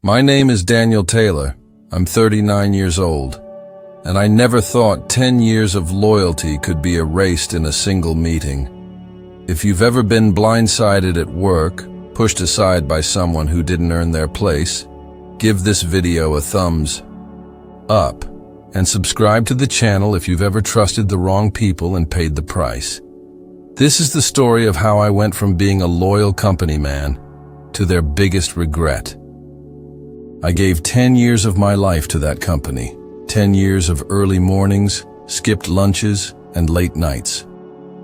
My name is Daniel Taylor. I'm 39 years old, and I never thought 10 years of loyalty could be erased in a single meeting. If you've ever been blindsided at work, pushed aside by someone who didn't earn their place, give this video a thumbs up and subscribe to the channel if you've ever trusted the wrong people and paid the price. This is the story of how I went from being a loyal company man to their biggest regret. I gave 10 years of my life to that company, 10 years of early mornings, skipped lunches, and late nights.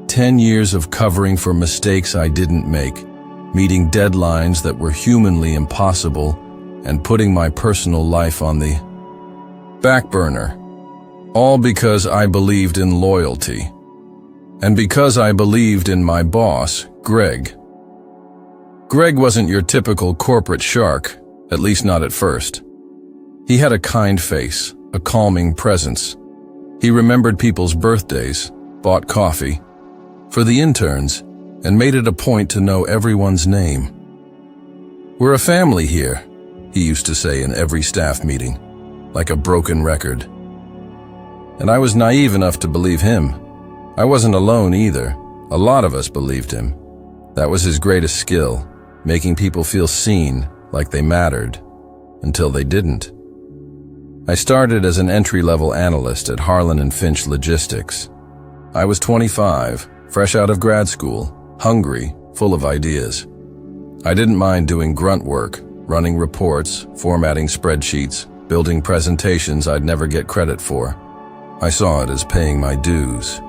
10 years of covering for mistakes I didn't make, meeting deadlines that were humanly impossible, and putting my personal life on the back burner. All because I believed in loyalty. And because I believed in my boss, Greg. Greg wasn't your typical corporate shark, at least not at first. He had a kind face, a calming presence. He remembered people's birthdays, bought coffee for the interns, and made it a point to know everyone's name. "We're a family here," he used to say in every staff meeting, like a broken record. And I was naive enough to believe him. I wasn't alone either. A lot of us believed him. That was his greatest skill, making people feel seen, like they mattered, until they didn't. I started as an entry-level analyst at Harlan & Finch Logistics. I was 25, fresh out of grad school, hungry, full of ideas. I didn't mind doing grunt work, running reports, formatting spreadsheets, building presentations I'd never get credit for. I saw it as paying my dues.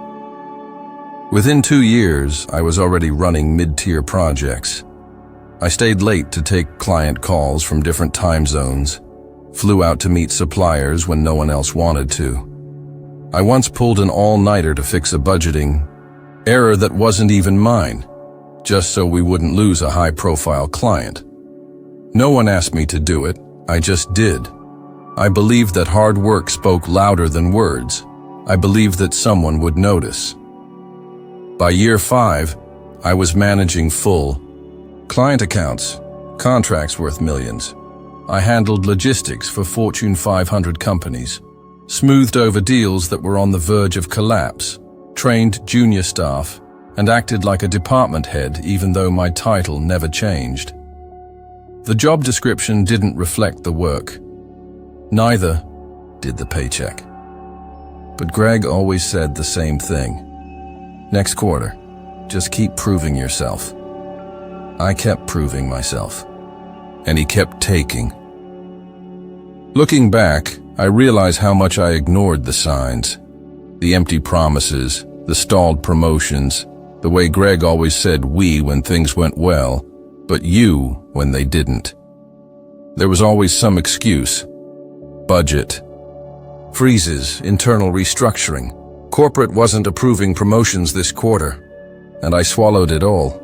Within 2 years, I was already running mid-tier projects. I stayed late to take client calls from different time zones, flew out to meet suppliers when no one else wanted to. I once pulled an all-nighter to fix a budgeting error that wasn't even mine, just so we wouldn't lose a high-profile client. No one asked me to do it, I just did. I believed that hard work spoke louder than words. I believed that someone would notice. By year 5, I was managing full client accounts, contracts worth millions. I handled logistics for Fortune 500 companies, smoothed over deals that were on the verge of collapse, trained junior staff, and acted like a department head even though my title never changed. The job description didn't reflect the work. Neither did the paycheck. But Greg always said the same thing. "Next quarter, just keep proving yourself." I kept proving myself, and he kept taking. Looking back, I realize how much I ignored the signs, the empty promises, the stalled promotions, the way Greg always said we when things went well, but you when they didn't. There was always some excuse. Budget, freezes, internal restructuring. Corporate wasn't approving promotions this quarter, and I swallowed it all.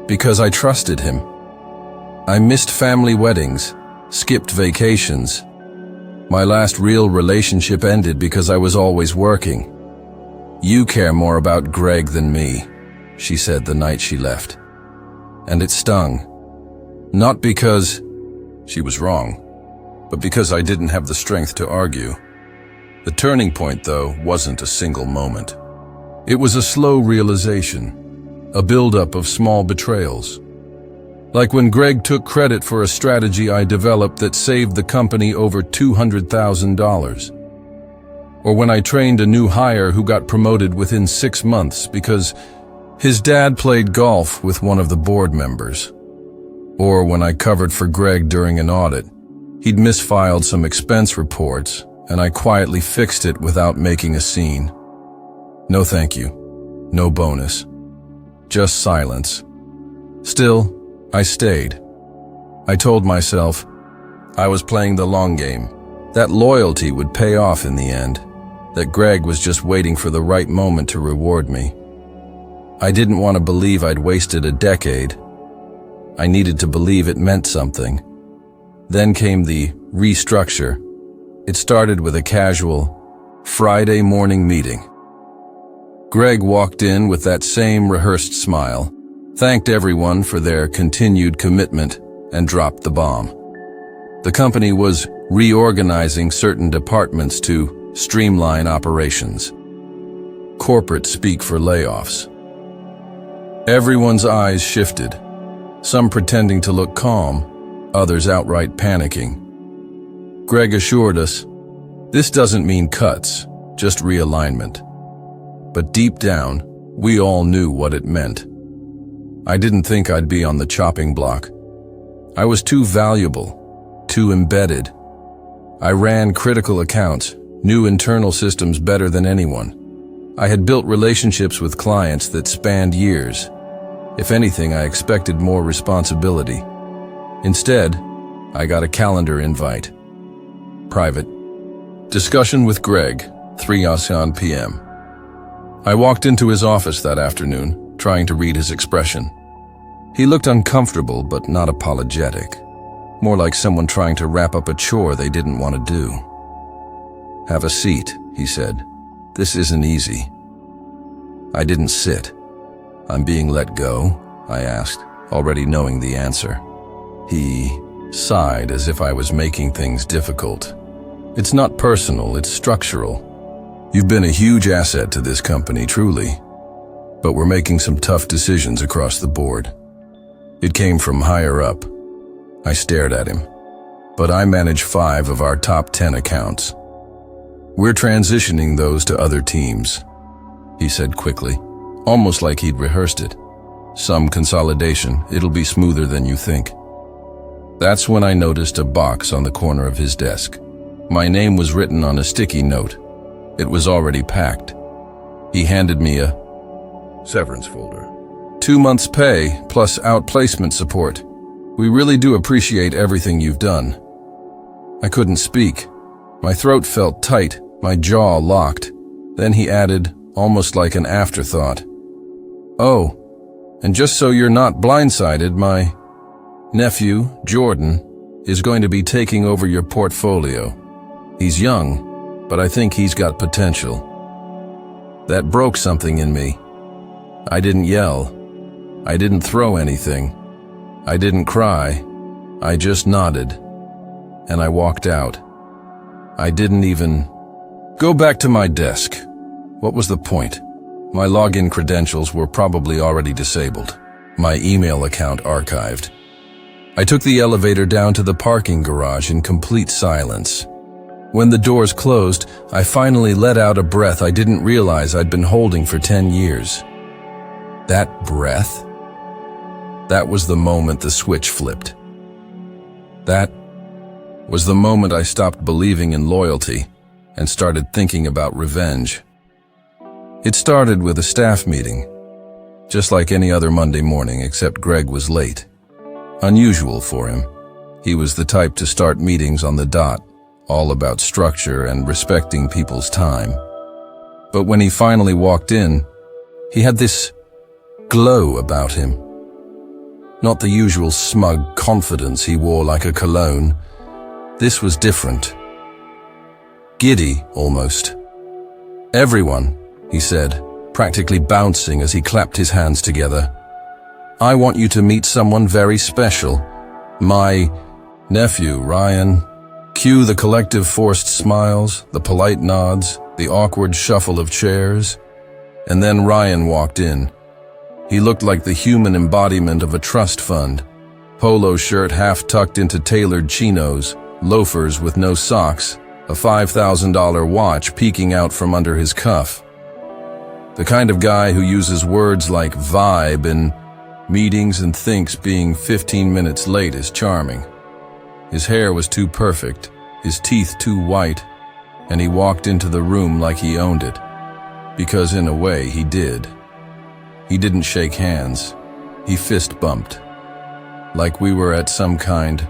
Because I trusted him. I missed family weddings, skipped vacations. My last real relationship ended because I was always working. "You care more about Greg than me," she said the night she left. And it stung. Not because she was wrong, but because I didn't have the strength to argue. The turning point, though, wasn't a single moment. It was a slow realization. A buildup of small betrayals. Like when Greg took credit for a strategy I developed that saved the company over $200,000. Or when I trained a new hire who got promoted within 6 months because his dad played golf with one of the board members. Or when I covered for Greg during an audit. He'd misfiled some expense reports, and I quietly fixed it without making a scene. No thank you. No bonus. Just silence. Still, I stayed. I told myself I was playing the long game, that loyalty would pay off in the end, that Greg was just waiting for the right moment to reward me. I didn't want to believe I'd wasted a decade. I needed to believe it meant something. Then came the restructure. It started with a casual Friday morning meeting. Greg walked in with that same rehearsed smile, thanked everyone for their continued commitment, and dropped the bomb. The company was reorganizing certain departments to streamline operations. Corporate speak for layoffs. Everyone's eyes shifted, some pretending to look calm, others outright panicking. Greg assured us, "This doesn't mean cuts, just realignment." But deep down, we all knew what it meant. I didn't think I'd be on the chopping block. I was too valuable, too embedded. I ran critical accounts, knew internal systems better than anyone. I had built relationships with clients that spanned years. If anything, I expected more responsibility. Instead, I got a calendar invite. Private. Discussion with Greg, 3 p.m. I walked into his office that afternoon, trying to read his expression. He looked uncomfortable but not apologetic. More like someone trying to wrap up a chore they didn't want to do. "Have a seat," he said. "This isn't easy." I didn't sit. "I'm being let go?" I asked, already knowing the answer. He sighed as if I was making things difficult. "It's not personal, it's structural. You've been a huge asset to this company, truly. But we're making some tough decisions across the board." It came from higher up. I stared at him. "But I manage 5 of our top 10 accounts. We're transitioning those to other teams," he said quickly, almost like he'd rehearsed it. "Some consolidation, it'll be smoother than you think." That's when I noticed a box on the corner of his desk. My name was written on a sticky note. It was already packed. He handed me a severance folder. 2 months' pay plus outplacement support. "We really do appreciate everything you've done." I couldn't speak. My throat felt tight, my jaw locked. Then he added, almost like an afterthought, "Oh, and just so you're not blindsided, my nephew, Jordan, is going to be taking over your portfolio. He's young, but I think he's got potential." That broke something in me. I didn't yell. I didn't throw anything. I didn't cry. I just nodded. And I walked out. I didn't even go back to my desk. What was the point? My login credentials were probably already disabled. My email account archived. I took the elevator down to the parking garage in complete silence. When the doors closed, I finally let out a breath I didn't realize I'd been holding for 10 years. That breath? That was the moment the switch flipped. That was the moment I stopped believing in loyalty and started thinking about revenge. It started with a staff meeting, just like any other Monday morning, except Greg was late. Unusual for him. He was the type to start meetings on the dot, all about structure and respecting people's time. But when he finally walked in, he had this glow about him. Not the usual smug confidence he wore like a cologne. This was different. Giddy, almost. "Everyone," he said, practically bouncing as he clapped his hands together. "I want you to meet someone very special. My nephew, Ryan." Cue the collective forced smiles, the polite nods, the awkward shuffle of chairs. And then Ryan walked in. He looked like the human embodiment of a trust fund. Polo shirt half tucked into tailored chinos, loafers with no socks, a $5,000 watch peeking out from under his cuff. The kind of guy who uses words like vibe in meetings and thinks being 15 minutes late is charming. His hair was too perfect, his teeth too white, and he walked into the room like he owned it. Because in a way, he did. He didn't shake hands. He fist bumped. Like we were at some kind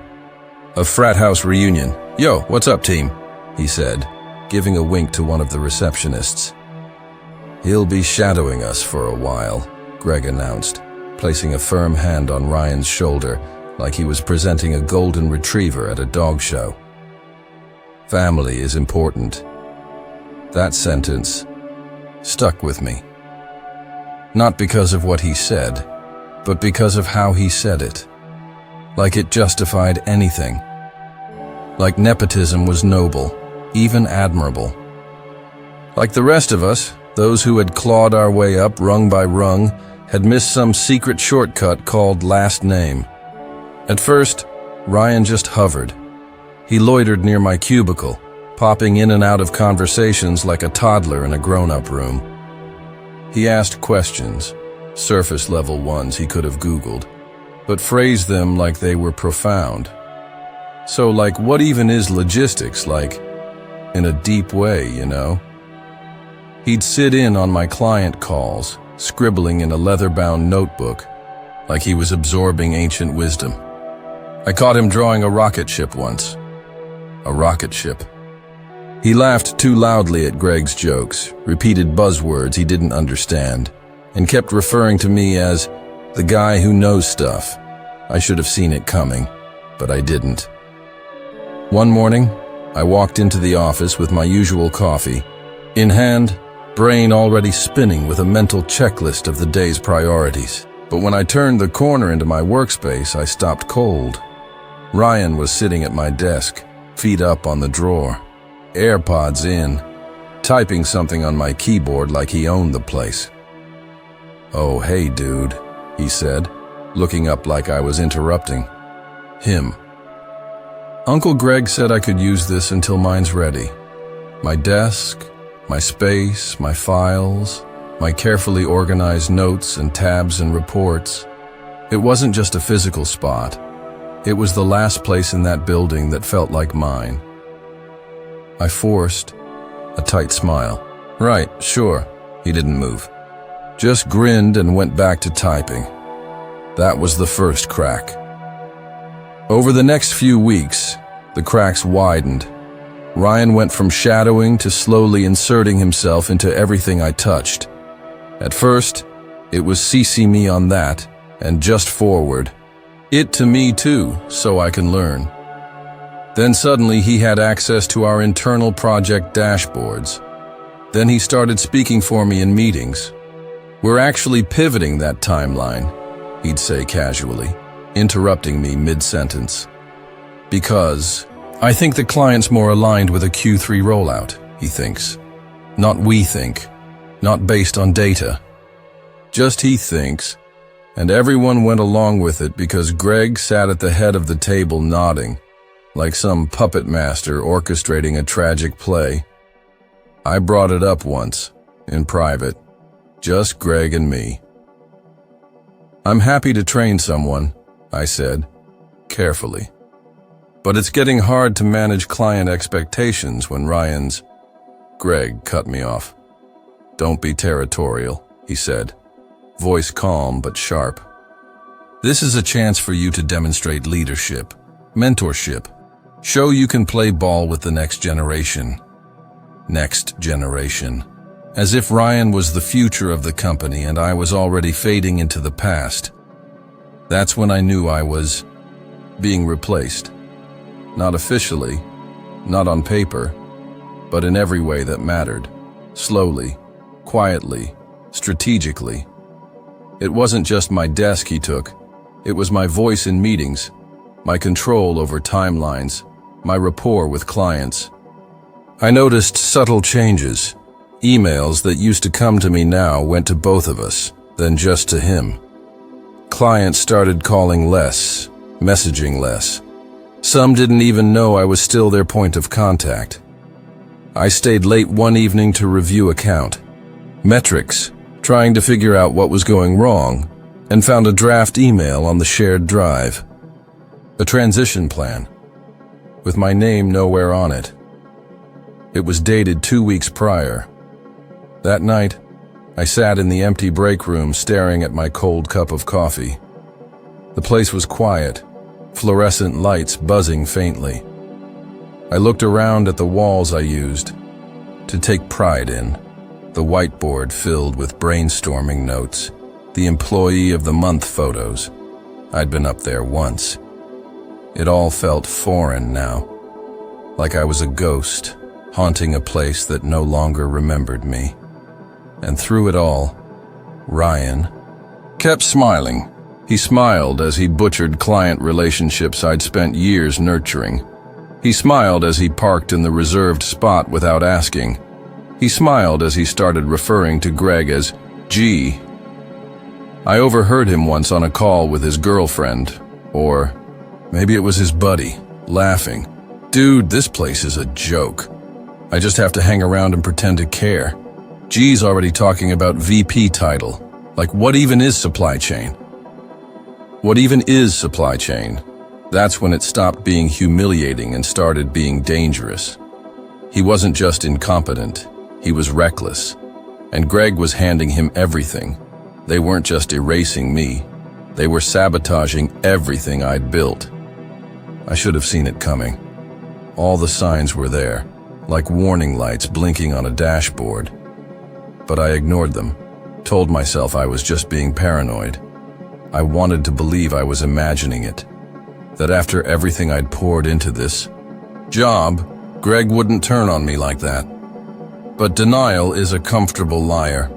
of frat house reunion. "Yo, what's up, team?" he said, giving a wink to one of the receptionists. "He'll be shadowing us for a while," Greg announced, placing a firm hand on Ryan's shoulder like he was presenting a golden retriever at a dog show. "Family is important." That sentence stuck with me. Not because of what he said, but because of how he said it. Like it justified anything. like nepotism was noble, even admirable. Like the rest of us, those who had clawed our way up rung by rung had missed some secret shortcut called last name. At first, Ryan just hovered. He loitered near my cubicle, popping in and out of conversations like a toddler in a grown-up room. He asked questions, surface-level ones he could have Googled, but phrased them like they were profound. So like, what even is logistics, like, in a deep way, you know? He'd sit in on my client calls, scribbling in a leather-bound notebook, like he was absorbing ancient wisdom. I caught him drawing a rocket ship once. A rocket ship. He laughed too loudly at Greg's jokes, repeated buzzwords he didn't understand, and kept referring to me as the guy who knows stuff. I should have seen it coming, but I didn't. One morning, I walked into the office with my usual coffee in hand, brain already spinning with a mental checklist of the day's priorities. But when I turned the corner into my workspace, I stopped cold. Ryan was sitting at my desk, feet up on the drawer, AirPods in, typing something on my keyboard like he owned the place. "Oh, hey, dude," he said, looking up like I was interrupting him. "Uncle Greg said I could use this until mine's ready. My desk, my space, my files, my carefully organized notes and tabs and reports. It wasn't just a physical spot. It was the last place in that building that felt like mine." I forced a tight smile. "Right, sure." He didn't move. Just grinned and went back to typing. That was the first crack. Over the next few weeks, the cracks widened. Ryan went from shadowing to slowly inserting himself into everything I touched. At first, it was CC me on that and just forward. It to me too, so I can learn. Then suddenly he had access to our internal project dashboards. Then he started speaking for me in meetings. "We're actually pivoting that timeline," he'd say casually, interrupting me mid-sentence. "Because I think the client's more aligned with a Q3 rollout," he thinks. Not we think, not based on data. Just he thinks, and everyone went along with it because Greg sat at the head of the table nodding, like some puppet master orchestrating a tragic play. I brought it up once, in private, just Greg and me. "I'm happy to train someone," I said, carefully. "But it's getting hard to manage client expectations when Ryan's—" Greg cut me off. "Don't be territorial," he said, voice calm but sharp. "This is a chance for you to demonstrate leadership, mentorship, show you can play ball with the next generation. Next generation. As if Ryan was the future of the company and I was already fading into the past. That's when I knew I was being replaced. Not officially, not on paper, but in every way that mattered. Slowly, quietly, strategically. It wasn't just my desk he took. It was my voice in meetings, my control over timelines, my rapport with clients. I noticed subtle changes. Emails that used to come to me now went to both of us, then just to him. Clients started calling less, messaging less. Some didn't even know I was still their point of contact. I stayed late one evening to review account metrics, trying to figure out what was going wrong, and found a draft email on the shared drive. A transition plan, with my name nowhere on it. It was dated 2 weeks prior. That night, I sat in the empty break room staring at my cold cup of coffee. The place was quiet, fluorescent lights buzzing faintly. I looked around at the walls I used to take pride in, the whiteboard filled with brainstorming notes, the employee of the month photos. I'd been up there once. It all felt foreign now, like I was a ghost, haunting a place that no longer remembered me. And through it all, Ryan kept smiling. He smiled as he butchered client relationships I'd spent years nurturing. He smiled as he parked in the reserved spot without asking. He smiled as he started referring to Greg as G. I overheard him once on a call with his girlfriend, or maybe it was his buddy, laughing. Dude, this place is a joke. I just have to hang around and pretend to care. G's already talking about VP title. Like, what even is supply chain? What even is supply chain? That's when it stopped being humiliating and started being dangerous. He wasn't just incompetent, he was reckless. And Greg was handing him everything. They weren't just erasing me, they were sabotaging everything I'd built. I should have seen it coming. All the signs were there, like warning lights blinking on a dashboard. But I ignored them, told myself I was just being paranoid. I wanted to believe I was imagining it, that after everything I'd poured into this job, Greg wouldn't turn on me like that. But denial is a comfortable liar.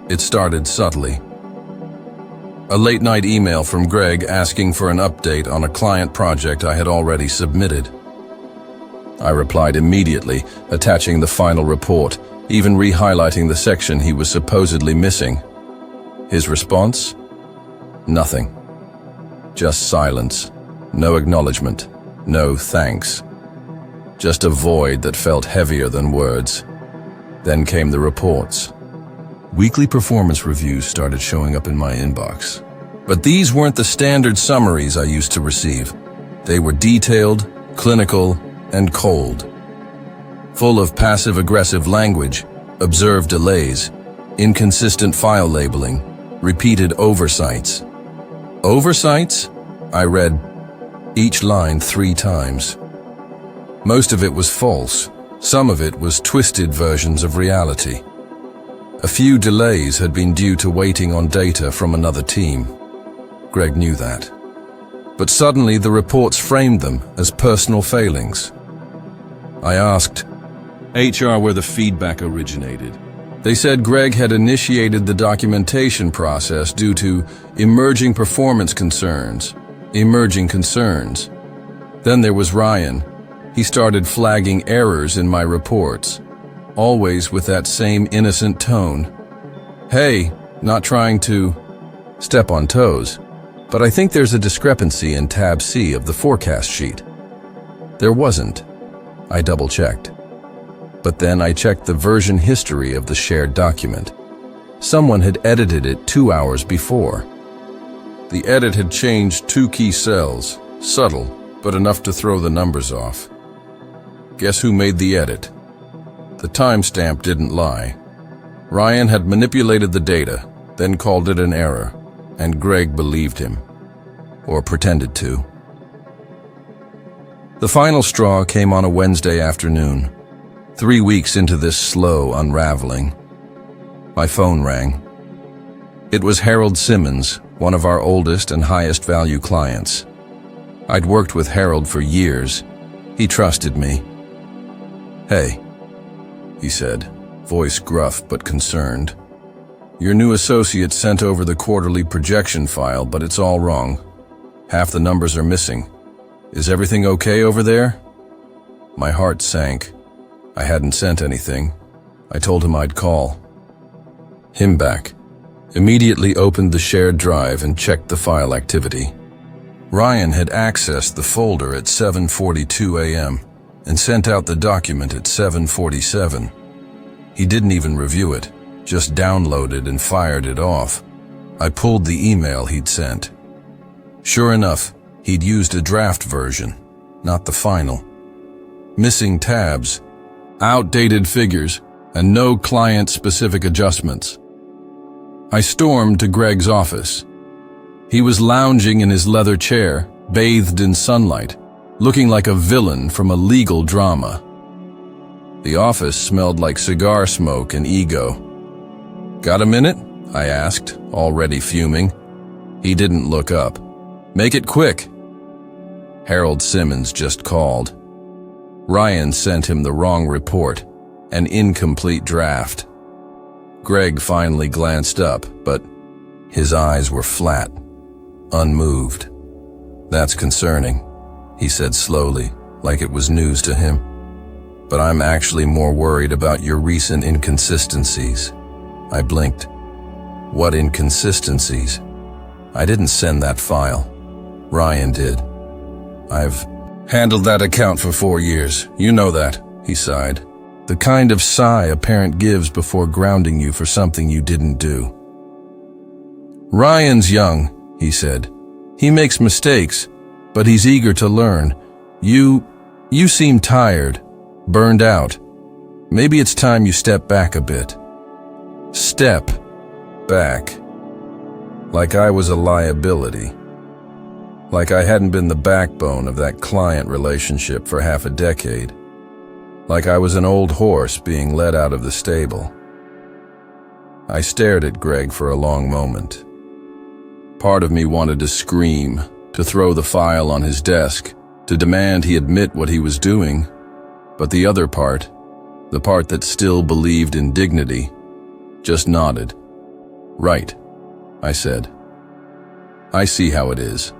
It started subtly. A late-night email from Greg asking for an update on a client project I had already submitted. I replied immediately, attaching the final report, even re-highlighting the section he was supposedly missing. His response? Nothing. Just silence. No acknowledgement. No thanks. Just a void that felt heavier than words. Then came the reports. Weekly performance reviews started showing up in my inbox. But these weren't the standard summaries I used to receive. They were detailed, clinical, and cold. Full of passive-aggressive language, observed delays, inconsistent file labeling, repeated oversights. Oversights? I read each line 3 times. Most of it was false. Some of it was twisted versions of reality. A few delays had been due to waiting on data from another team. Greg knew that. But suddenly the reports framed them as personal failings. I asked HR where the feedback originated. They said Greg had initiated the documentation process due to emerging performance concerns. Emerging concerns. Then there was Ryan. He started flagging errors in my reports, always with that same innocent tone. Hey, not trying to step on toes, but I think there's a discrepancy in tab C of the forecast sheet. There wasn't. I double-checked. But then I checked the version history of the shared document. Someone had edited it 2 hours before. The edit had changed 2 key cells, subtle, but enough to throw the numbers off. Guess who made the edit? The timestamp didn't lie. Ryan had manipulated the data, then called it an error, and Greg believed him. Or pretended to. The final straw came on a Wednesday afternoon, 3 weeks into this slow unraveling. My phone rang. It was Harold Simmons, one of our oldest and highest value clients. I'd worked with Harold for years. He trusted me. Hey, he said, voice gruff but concerned. Your new associate sent over the quarterly projection file, but it's all wrong. Half the numbers are missing. Is everything okay over there? My heart sank. I hadn't sent anything. I told him I'd call. Him back. Immediately opened the shared drive and checked the file activity. Ryan had accessed the folder at 7:42 a.m. and sent out the document at 7:47. He didn't even review it, just downloaded and fired it off. I pulled the email he'd sent. Sure enough, he'd used a draft version, not the final. Missing tabs, outdated figures, and no client-specific adjustments. I stormed to Greg's office. He was lounging in his leather chair, bathed in sunlight, looking like a villain from a legal drama. The office smelled like cigar smoke and ego. Got a minute? I asked, already fuming. He didn't look up. Make it quick. Harold Simmons just called. Ryan sent him the wrong report, an incomplete draft. Greg finally glanced up, but his eyes were flat, unmoved. That's concerning, he said slowly, like it was news to him. "But I'm actually more worried about your recent inconsistencies." I blinked. "What inconsistencies?" "I didn't send that file. Ryan did. I've handled that account for 4 years. You know that," he sighed. "The kind of sigh a parent gives before grounding you for something you didn't do." "Ryan's young," he said. "He makes mistakes, but he's eager to learn. You seem tired, burned out. Maybe it's time you step back a bit." Step back. Like I was a liability. Like I hadn't been the backbone of that client relationship for half a decade. Like I was an old horse being led out of the stable. I stared at Greg for a long moment. Part of me wanted to scream, to throw the file on his desk, to demand he admit what he was doing. But the other part, the part that still believed in dignity, just nodded. "Right," I said. "I see how it is."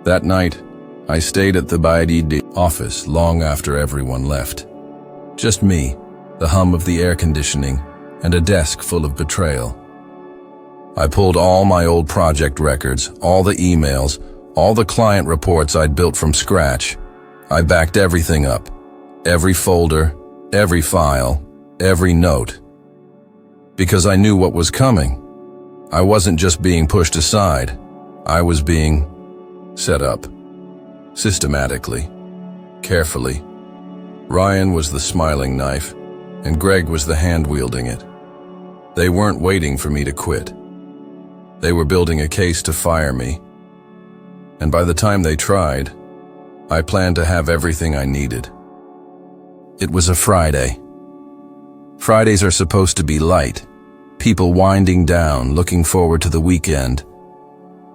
That night, I stayed at the BID office long after everyone left. Just me, the hum of the air conditioning, and a desk full of betrayal. I pulled all my old project records, all the emails, all the client reports I'd built from scratch. I backed everything up. Every folder, every file, every note. Because I knew what was coming. I wasn't just being pushed aside. I was being set up. Systematically. Carefully. Ryan was the smiling knife, and Greg was the hand wielding it. They weren't waiting for me to quit. They were building a case to fire me. And by the time they tried, I planned to have everything I needed. It was a Friday. Fridays are supposed to be light, people winding down, looking forward to the weekend.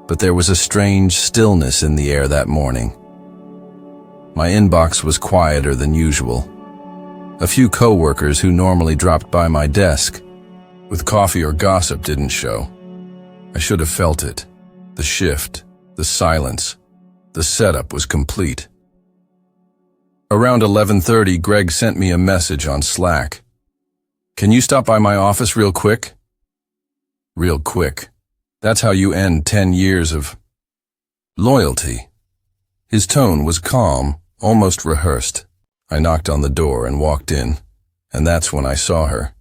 But there was a strange stillness in the air that morning. My inbox was quieter than usual. A few coworkers who normally dropped by my desk with coffee or gossip didn't show. I should have felt it. The shift, the silence, the setup was complete. Around 11:30, Greg sent me a message on Slack. "Can you stop by my office real quick?" Real quick. That's how you end 10 years of loyalty. His tone was calm, almost rehearsed. I knocked on the door and walked in, and that's when I saw her,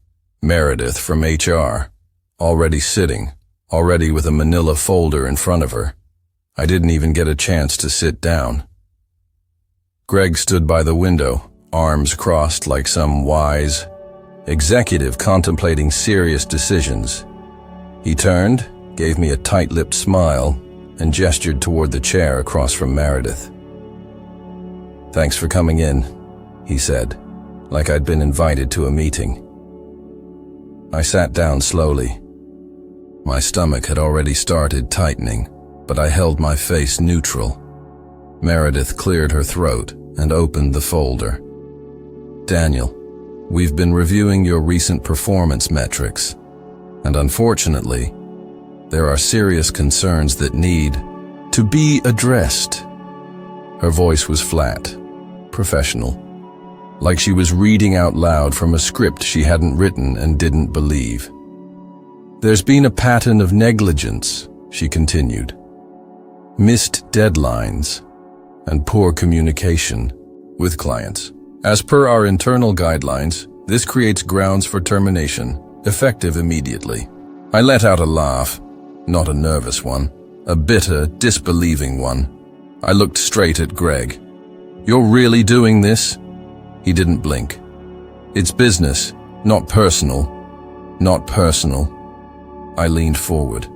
Meredith from HR, already sitting, already with a manila folder in front of her. I didn't even get a chance to sit down. Greg stood by the window, arms crossed like some wise executive contemplating serious decisions. He turned, gave me a tight-lipped smile, and gestured toward the chair across from Meredith. "Thanks for coming in," he said, like I'd been invited to a meeting. I sat down slowly. My stomach had already started tightening, but I held my face neutral. Meredith cleared her throat and opened the folder. "Daniel, we've been reviewing your recent performance metrics, and unfortunately, there are serious concerns that need to be addressed." Her voice was flat, professional, like she was reading out loud from a script she hadn't written and didn't believe. "There's been a pattern of negligence," she continued. "Missed deadlines and poor communication with clients. As per our internal guidelines, this creates grounds for termination, effective immediately." I let out a laugh, not a nervous one, a bitter, disbelieving one. I looked straight at Greg. "You're really doing this?" He didn't blink. "It's business, not personal. Not personal." I leaned forward.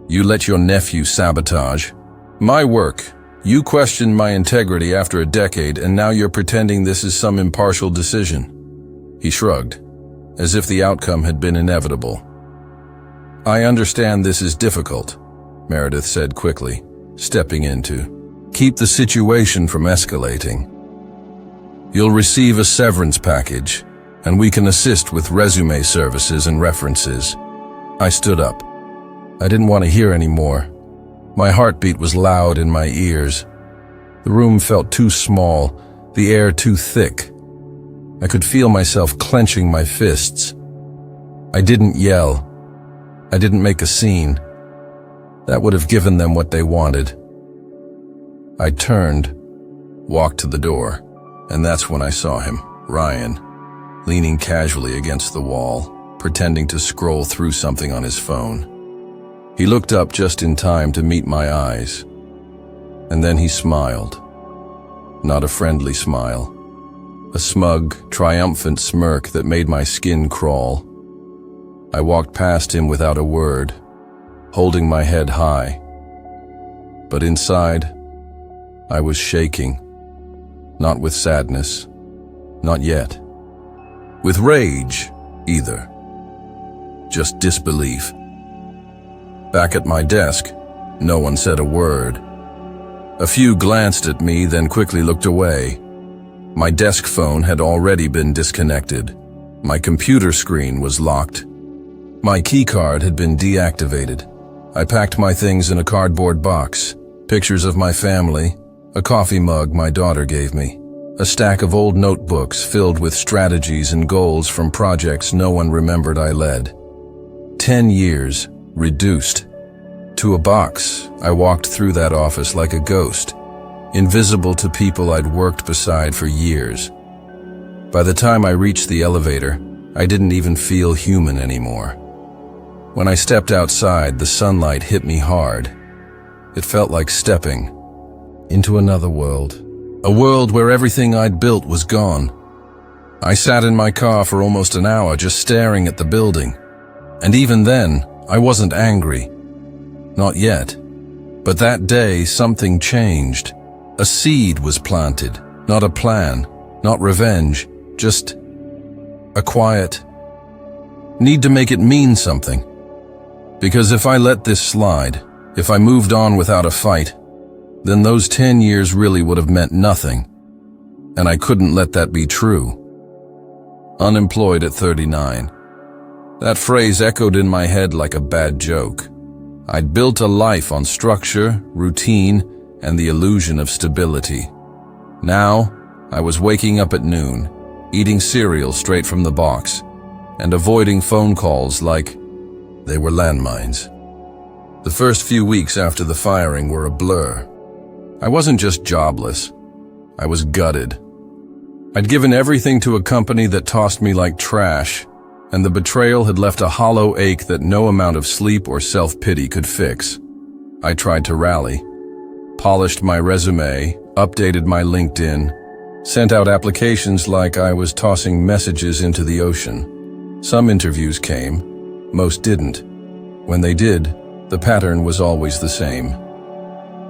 "You let your nephew sabotage my work. You questioned my integrity after a decade, and now you're pretending this is some impartial decision." He shrugged, as if the outcome had been inevitable. "I understand this is difficult," Meredith said quickly, stepping in to keep the situation from escalating. "You'll receive a severance package, and we can assist with resume services and references." I stood up. I didn't want to hear any more. My heartbeat was loud in my ears. The room felt too small, the air too thick. I could feel myself clenching my fists. I didn't yell. I didn't make a scene. That would have given them what they wanted. I turned, walked to the door, and that's when I saw him, Ryan, leaning casually against the wall, pretending to scroll through something on his phone. He looked up just in time to meet my eyes, and then he smiled. Not a friendly smile. A smug, triumphant smirk that made my skin crawl. I walked past him without a word, holding my head high. But inside, I was shaking. Not with sadness. Not yet. With rage, either. Just disbelief. Back at my desk, no one said a word. A few glanced at me, then quickly looked away. My desk phone had already been disconnected. My computer screen was locked. My keycard had been deactivated. I packed my things in a cardboard box, pictures of my family, a coffee mug my daughter gave me, a stack of old notebooks filled with strategies and goals from projects no one remembered I led. 10 years, reduced. To a box, I walked through that office like a ghost, invisible to people I'd worked beside for years. By the time I reached the elevator, I didn't even feel human anymore. When I stepped outside, the sunlight hit me hard. It felt like stepping into another world, a world where everything I'd built was gone. I sat in my car for almost an hour just staring at the building. And even then, I wasn't angry. Not yet. But that day, something changed. A seed was planted, not a plan, not revenge, just a quiet need to make it mean something. Because if I let this slide, if I moved on without a fight, then those 10 years really would have meant nothing. And I couldn't let that be true. Unemployed at 39. That phrase echoed in my head like a bad joke. I'd built a life on structure, routine, and the illusion of stability. Now, I was waking up at noon, eating cereal straight from the box, and avoiding phone calls like they were landmines. The first few weeks after the firing were a blur. I wasn't just jobless. I was gutted. I'd given everything to a company that tossed me like trash, and the betrayal had left a hollow ache that no amount of sleep or self-pity could fix. I tried to rally. Polished my resume, updated my LinkedIn, sent out applications like I was tossing messages into the ocean. Some interviews came, most didn't. When they did, the pattern was always the same.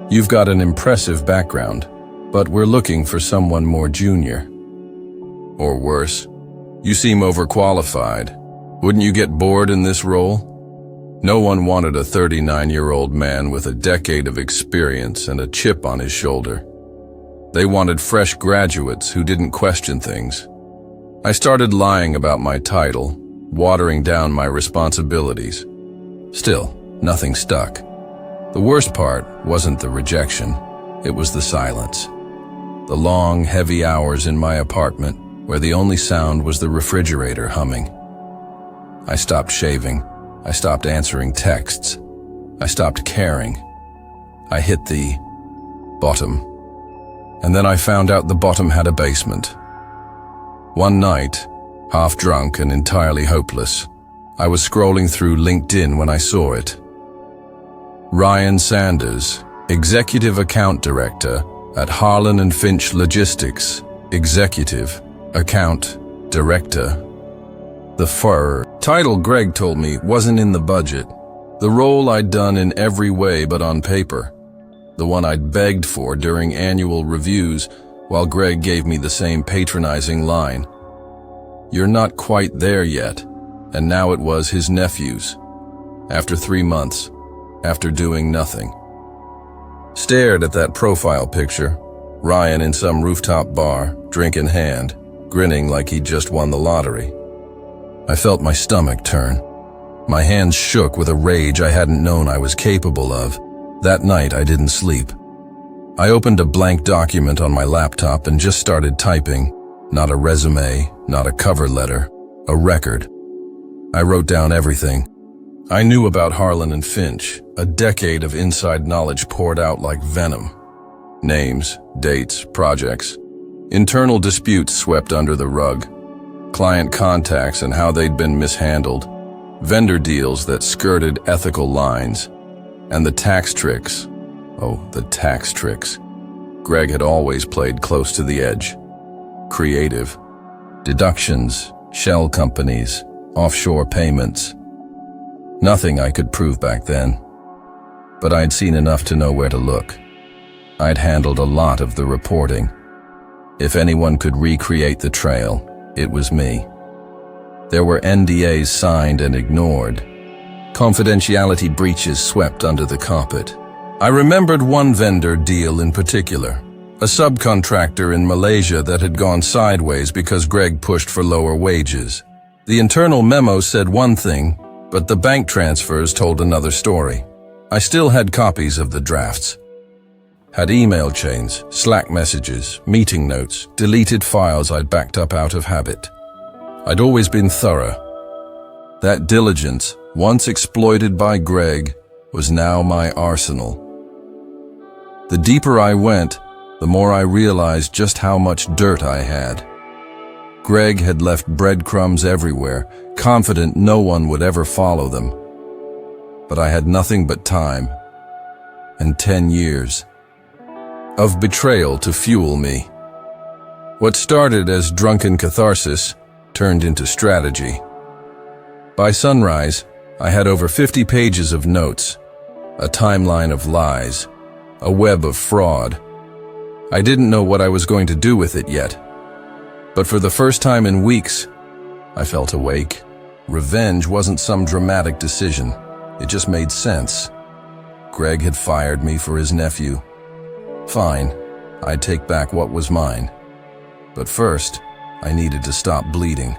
You've got an impressive background, but we're looking for someone more junior. Or worse, you seem overqualified. Wouldn't you get bored in this role? No one wanted a 39-year-old man with a decade of experience and a chip on his shoulder. They wanted fresh graduates who didn't question things. I started lying about my title, watering down my responsibilities. Still, nothing stuck. The worst part wasn't the rejection, it was the silence. The long, heavy hours in my apartment where the only sound was the refrigerator humming. I stopped shaving. I stopped answering texts. I stopped caring. I hit the bottom. And then I found out the bottom had a basement. One night, half drunk and entirely hopeless, I was scrolling through LinkedIn when I saw it. Ryan Sanders, Executive Account Director at Harlan & Finch Logistics, Executive Account Director. The title Greg told me wasn't in the budget. The role I'd done in every way but on paper. The one I'd begged for during annual reviews while Greg gave me the same patronizing line. You're not quite there yet. And now it was his nephew's. After 3 months, after doing nothing. Stared at that profile picture, Ryan in some rooftop bar, drink in hand, grinning like he'd just won the lottery. I felt my stomach turn. My hands shook with a rage I hadn't known I was capable of. That night I didn't sleep. I opened a blank document on my laptop and just started typing. Not a resume, not a cover letter, a record. I wrote down everything. I knew about Harlan and Finch, a decade of inside knowledge poured out like venom. Names, dates, projects. Internal disputes swept under the rug. Client contacts and how they'd been mishandled. Vendor deals that skirted ethical lines. And the tax tricks. Oh, the tax tricks. Greg had always played close to the edge. Creative. Deductions, shell companies, offshore payments. Nothing I could prove back then. But I'd seen enough to know where to look. I'd handled a lot of the reporting. If anyone could recreate the trail, it was me. There were NDAs signed and ignored. Confidentiality breaches swept under the carpet. I remembered one vendor deal in particular, a subcontractor in Malaysia that had gone sideways because Greg pushed for lower wages. The internal memo said one thing, but the bank transfers told another story. I still had copies of the drafts. Had email chains, Slack messages, meeting notes, deleted files I'd backed up out of habit. I'd always been thorough. That diligence, once exploited by Greg, was now my arsenal. The deeper I went, the more I realized just how much dirt I had. Greg had left breadcrumbs everywhere, confident no one would ever follow them. But I had nothing but time, and 10 years of betrayal to fuel me. What started as drunken catharsis turned into strategy. By sunrise, I had over 50 pages of notes, a timeline of lies, a web of fraud. I didn't know what I was going to do with it yet, but for the first time in weeks, I felt awake. Revenge wasn't some dramatic decision. It just made sense. Greg had fired me for his nephew. Fine, I'd take back what was mine. But first, I needed to stop bleeding.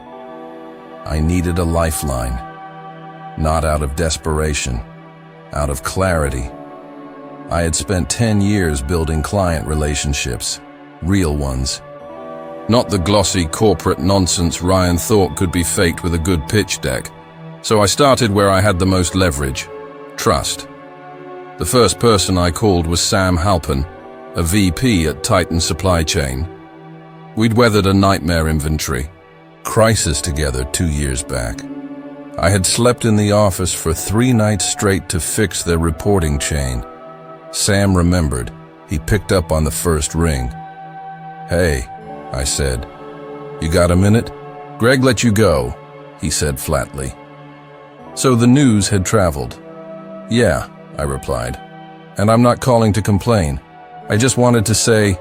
I needed a lifeline. Not out of desperation, out of clarity. I had spent 10 years building client relationships, real ones. Not the glossy corporate nonsense Ryan thought could be faked with a good pitch deck. So I started where I had the most leverage, trust. The first person I called was Sam Halpin, a VP at Titan Supply Chain. We'd weathered a nightmare inventory crisis together 2 years back. I had slept in the office for 3 nights straight to fix their reporting chain. Sam remembered. He picked up on the first ring. "Hey," I said. "You got a minute?" "Greg let you go," he said flatly. So the news had traveled. "Yeah," I replied. "And I'm not calling to complain. I just wanted to say,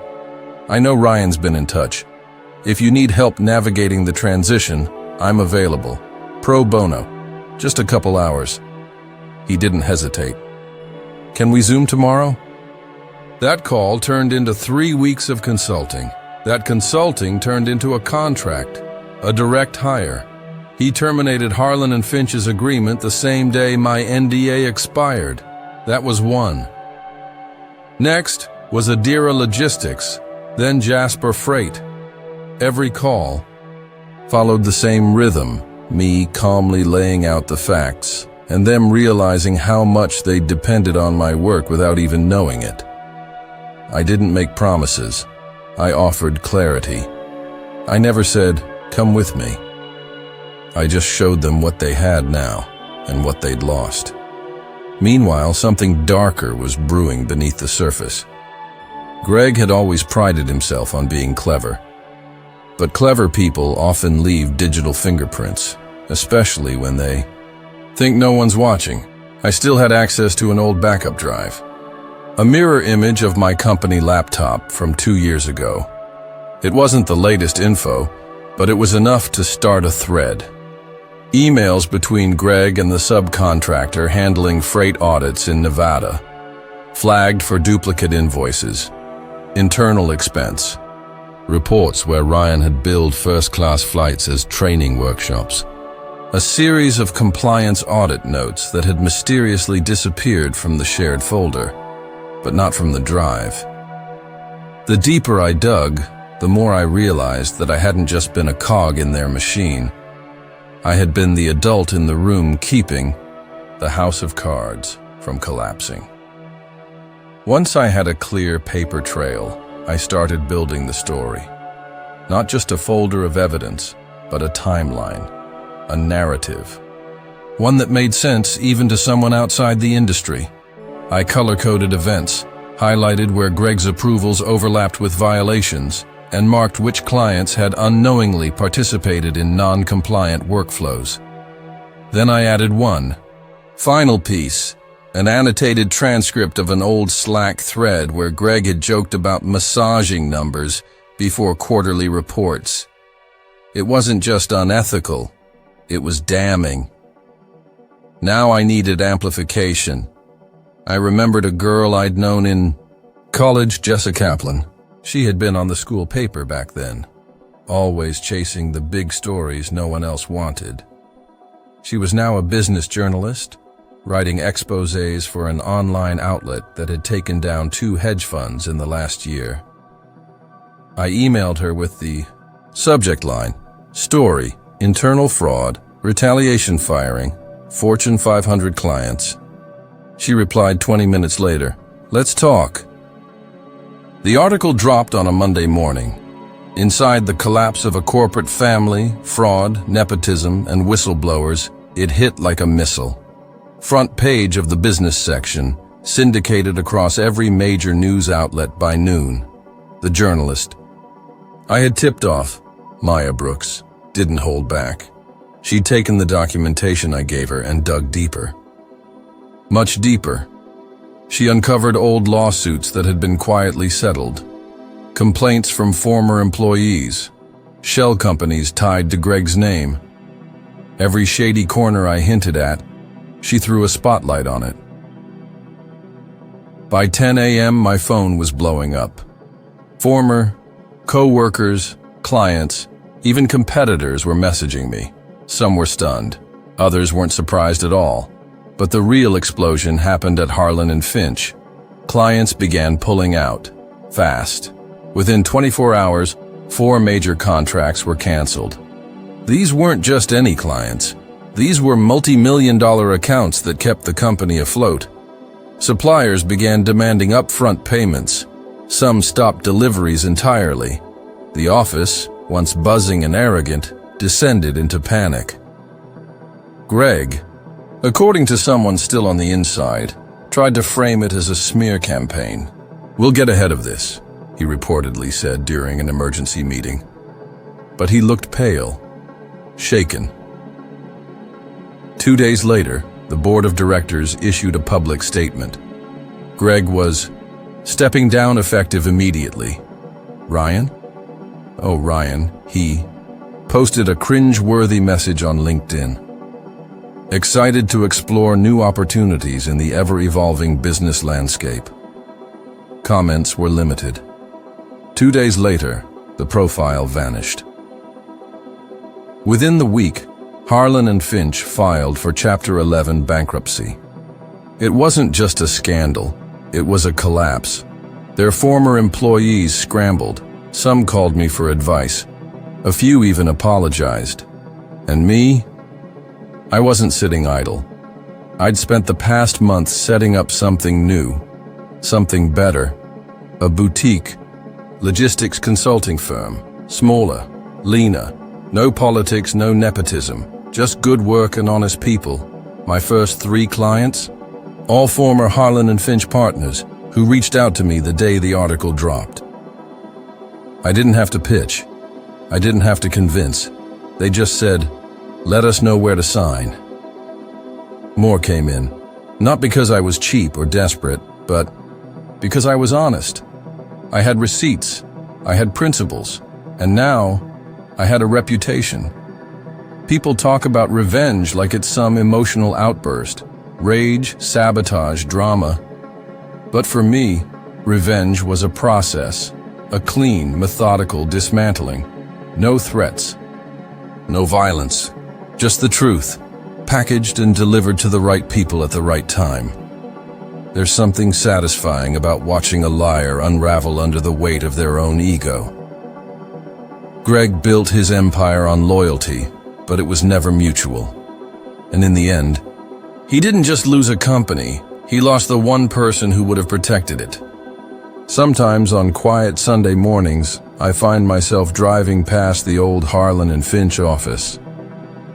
I know Ryan's been in touch. If you need help navigating the transition, I'm available. Pro bono. Just a couple hours." He didn't hesitate. "Can we Zoom tomorrow?" That call turned into 3 weeks of consulting. That consulting turned into a contract, a direct hire. He terminated Harlan and Finch's agreement the same day my NDA expired. That was one. Next was Adira Logistics, then Jasper Freight. Every call followed the same rhythm, me calmly laying out the facts, and them realizing how much they depended on my work without even knowing it. I didn't make promises. I offered clarity. I never said, "Come with me." I just showed them what they had now and what they'd lost. Meanwhile, something darker was brewing beneath the surface. Greg had always prided himself on being clever. But clever people often leave digital fingerprints, especially when they think no one's watching. I still had access to an old backup drive. A mirror image of my company laptop from 2 years ago. It wasn't the latest info, but it was enough to start a thread. Emails between Greg and the subcontractor handling freight audits in Nevada. Flagged for duplicate invoices. Internal expense. Reports where Ryan had billed first-class flights as training workshops. A series of compliance audit notes that had mysteriously disappeared from the shared folder, but not from the drive. The deeper I dug, the more I realized that I hadn't just been a cog in their machine. I had been the adult in the room keeping the house of cards from collapsing. Once I had a clear paper trail, I started building the story. Not just a folder of evidence, but a timeline, a narrative. One that made sense even to someone outside the industry. I color-coded events, highlighted where Greg's approvals overlapped with violations, and marked which clients had unknowingly participated in non-compliant workflows. Then I added one final piece, an annotated transcript of an old Slack thread where Greg had joked about massaging numbers before quarterly reports. It wasn't just unethical, it was damning. Now I needed amplification. I remembered a girl I'd known in college, Jessica Kaplan. She had been on the school paper back then, always chasing the big stories no one else wanted. She was now a business journalist, writing exposés for an online outlet that had taken down 2 hedge funds in the last year. I emailed her with the subject line, "Story, internal fraud, retaliation firing, Fortune 500 clients." She replied 20 minutes later, "Let's talk." The article dropped on a Monday morning. Inside the collapse of a corporate family, fraud, nepotism, and whistleblowers, it hit like a missile. Front page of the business section, syndicated across every major news outlet by noon. The journalist I had tipped off, Maya Brooks, didn't hold back. She'd taken the documentation I gave her and dug deeper. Much deeper. She uncovered old lawsuits that had been quietly settled, complaints from former employees, shell companies tied to Greg's name. Every shady corner I hinted at, she threw a spotlight on it. By 10 a.m., my phone was blowing up. Former co-workers, clients, even competitors were messaging me. Some were stunned, others weren't surprised at all. But the real explosion happened at Harlan & Finch. Clients began pulling out, fast. Within 24 hours, 4 major contracts were canceled. These weren't just any clients. These were multi-million-dollar accounts that kept the company afloat. Suppliers began demanding upfront payments. Some stopped deliveries entirely. The office, once buzzing and arrogant, descended into panic. Greg, according to someone still on the inside, tried to frame it as a smear campaign. "We'll get ahead of this," he reportedly said during an emergency meeting. But he looked pale, shaken. 2 days later, the board of directors issued a public statement. Greg was stepping down effective immediately. Ryan? Oh, Ryan, he posted a cringe-worthy message on LinkedIn. Excited to explore new opportunities in the ever-evolving business landscape. Comments were limited. 2 days later, the profile vanished. Within the week, Harlan & Finch filed for Chapter 11 bankruptcy. It wasn't just a scandal, it was a collapse. Their former employees scrambled. Some called me for advice. A few even apologized. And me? I wasn't sitting idle. I'd spent the past month setting up something new, something better. A boutique, logistics consulting firm, smaller, leaner, no politics, no nepotism, just good work and honest people. My first 3 clients, all former Harlan & Finch partners who reached out to me the day the article dropped. I didn't have to pitch. I didn't have to convince. They just said, "Let us know where to sign." More came in, not because I was cheap or desperate, but because I was honest. I had receipts, I had principles, and now I had a reputation. People talk about revenge like it's some emotional outburst, rage, sabotage, drama. But for me, revenge was a process, a clean, methodical dismantling. No threats, no violence, just the truth, packaged and delivered to the right people at the right time. There's something satisfying about watching a liar unravel under the weight of their own ego. Greg built his empire on loyalty, but it was never mutual. And in the end, he didn't just lose a company, he lost the one person who would have protected it. Sometimes on quiet Sunday mornings, I find myself driving past the old Harlan and Finch office.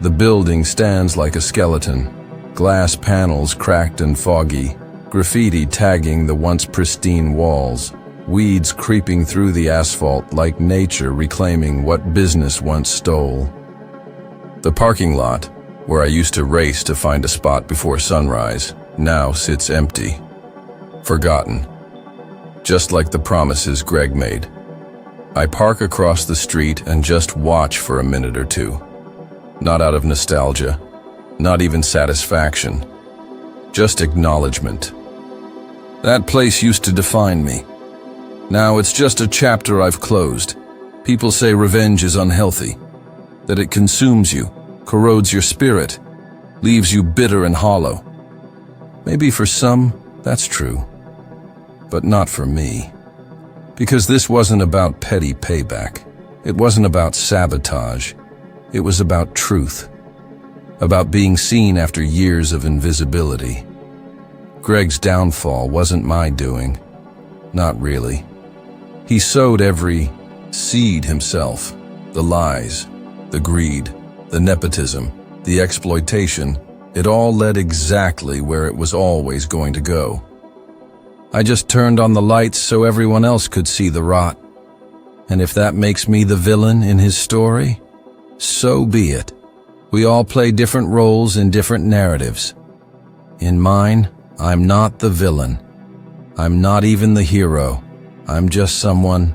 The building stands like a skeleton, glass panels cracked and foggy, graffiti tagging the once pristine walls, weeds creeping through the asphalt like nature reclaiming what business once stole. The parking lot, where I used to race to find a spot before sunrise, now sits empty, forgotten, just like the promises Greg made. I park across the street and just watch for a minute or two. Not out of nostalgia, not even satisfaction, just acknowledgement. That place used to define me. Now it's just a chapter I've closed. People say revenge is unhealthy, that it consumes you, corrodes your spirit, leaves you bitter and hollow. Maybe for some, that's true, but not for me. Because this wasn't about petty payback. It wasn't about sabotage. It was about truth, about being seen after years of invisibility. Greg's downfall wasn't my doing. Not really. He sowed every seed himself. The lies, the greed, the nepotism, the exploitation. It all led exactly where it was always going to go. I just turned on the lights so everyone else could see the rot. And if that makes me the villain in his story, so be it. We all play different roles in different narratives. In mine, I'm not the villain. I'm not even the hero. I'm just someone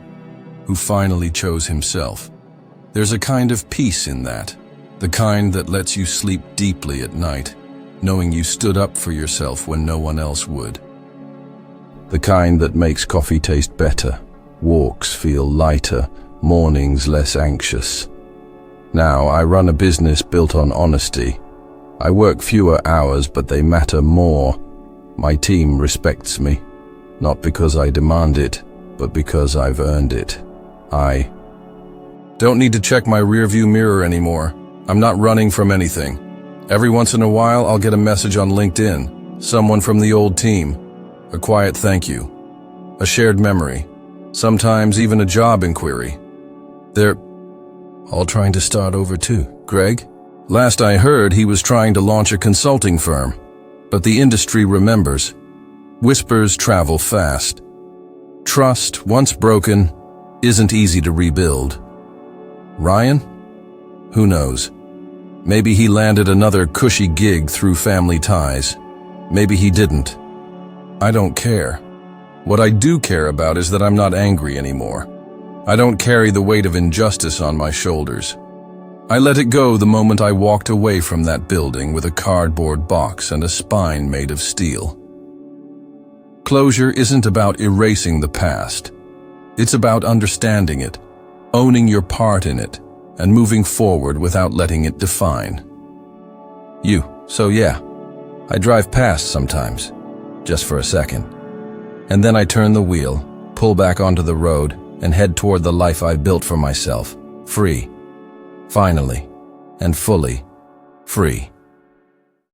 who finally chose himself. There's a kind of peace in that, the kind that lets you sleep deeply at night, knowing you stood up for yourself when no one else would. The kind that makes coffee taste better, walks feel lighter, mornings less anxious. Now, I run a business built on honesty. I work fewer hours, but they matter more. My team respects me, not because I demand it, but because I've earned it. I don't need to check my rearview mirror anymore. I'm not running from anything. Every once in a while, I'll get a message on LinkedIn, someone from the old team, a quiet thank you, a shared memory, sometimes even a job inquiry. They're all trying to start over too. Greg? Last I heard, he was trying to launch a consulting firm, but the industry remembers. Whispers travel fast. Trust, once broken, isn't easy to rebuild. Ryan? Who knows? Maybe he landed another cushy gig through family ties. Maybe he didn't. I don't care. What I do care about is that I'm not angry anymore. I don't carry the weight of injustice on my shoulders. I let it go the moment I walked away from that building with a cardboard box and a spine made of steel. Closure isn't about erasing the past. It's about understanding it, owning your part in it, and moving forward without letting it define you. So yeah, I drive past sometimes, just for a second. And then I turn the wheel, pull back onto the road, and head toward the life I built for myself, free. Finally, and fully free.